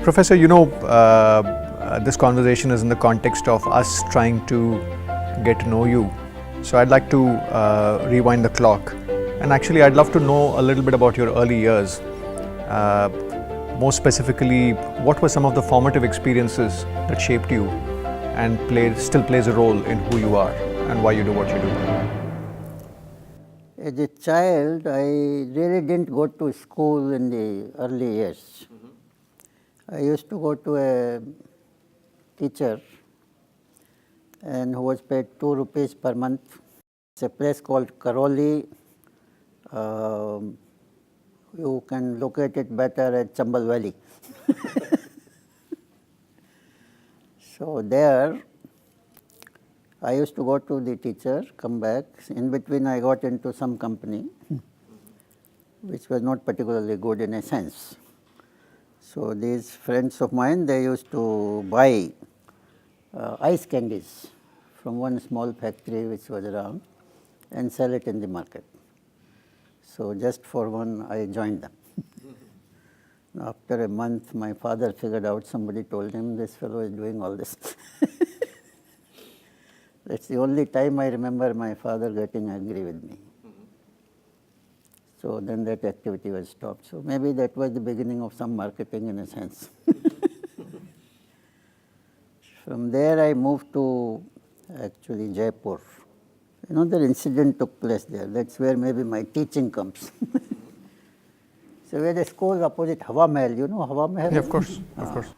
Professor, this conversation is in the context of us trying to get to know you. So I'd like to rewind the clock. And actually, I'd love to know a little bit about your early years. More specifically, what were some of the formative experiences that shaped you and still plays a role in who you are and why you do what you do? As a child, I really didn't go to school in the early years. I used to go to a teacher and who was paid 2 rupees per month. It's a place called Karauli. You can locate it better at Chambal Valley. So there, I used to go to the teacher, come back. In between, I got into some company, which was not particularly good in a sense. So these friends of mine, they used to buy ice candies from one small factory which was around and sell it in the market. So just for one, I joined them. After a month, my father figured out, somebody told him, this fellow is doing all this. That's the only time I remember my father getting angry with me. So then that activity was stopped. So maybe that was the beginning of some marketing in a sense. From there I moved to actually Jaipur. Another incident took place there. That's where maybe my teaching comes. So we had a school opposite Hawa Mahal. You know Hawa Mahal? Yeah, of course, of course.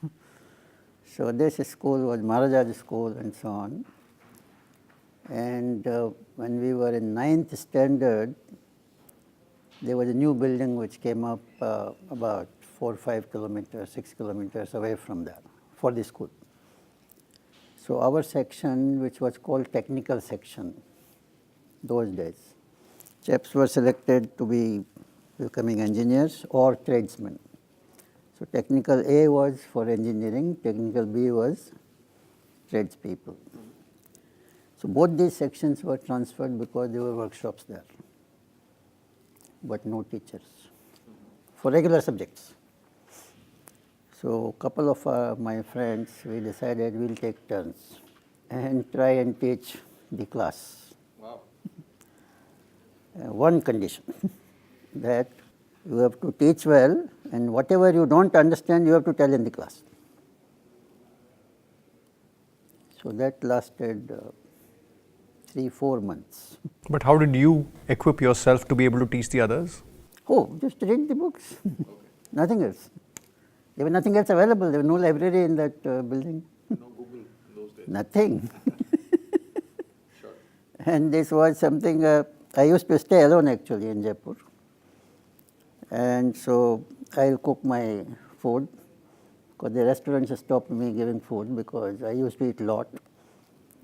So this school was Maharaja's school and so on. And when we were in 9th standard, there was a new building which came up about 4 or 5 kilometers, 6 kilometers away from there for the school. So our section, which was called technical section those days, chaps were selected to be becoming engineers or tradesmen. So technical A was for engineering, technical B was tradespeople. So both these sections were transferred because there were workshops there, but no teachers for regular subjects. So a couple of my friends, we decided we'll take turns and try and teach the class. Wow. One condition, that you have to teach well, and whatever you don't understand, you have to tell in the class. So that lasted 3-4 months. But how did you equip yourself to be able to teach the others? Oh, just read the books. Okay. Nothing else. There was nothing else available. There was no library in that building. No Google in those days. Nothing. Sure. And this was something, I used to stay alone actually in Jaipur. And so I'll cook my food, because the restaurants stopped me giving food because I used to eat a lot.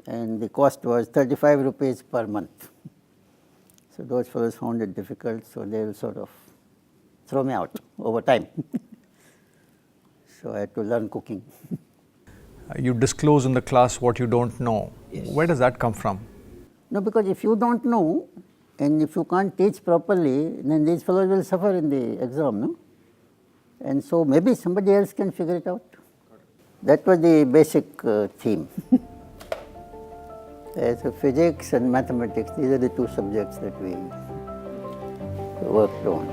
And the cost was 35 rupees per month. So those fellows found it difficult, so they will sort of throw me out over time. So I had to learn cooking. You disclose in the class what you don't know. Yes. Where does that come from? No, because if you don't know, and if you can't teach properly, then these fellows will suffer in the exam, no? And so maybe somebody else can figure it out. That was the basic theme. So physics and mathematics, these are the 2 subjects that we worked on.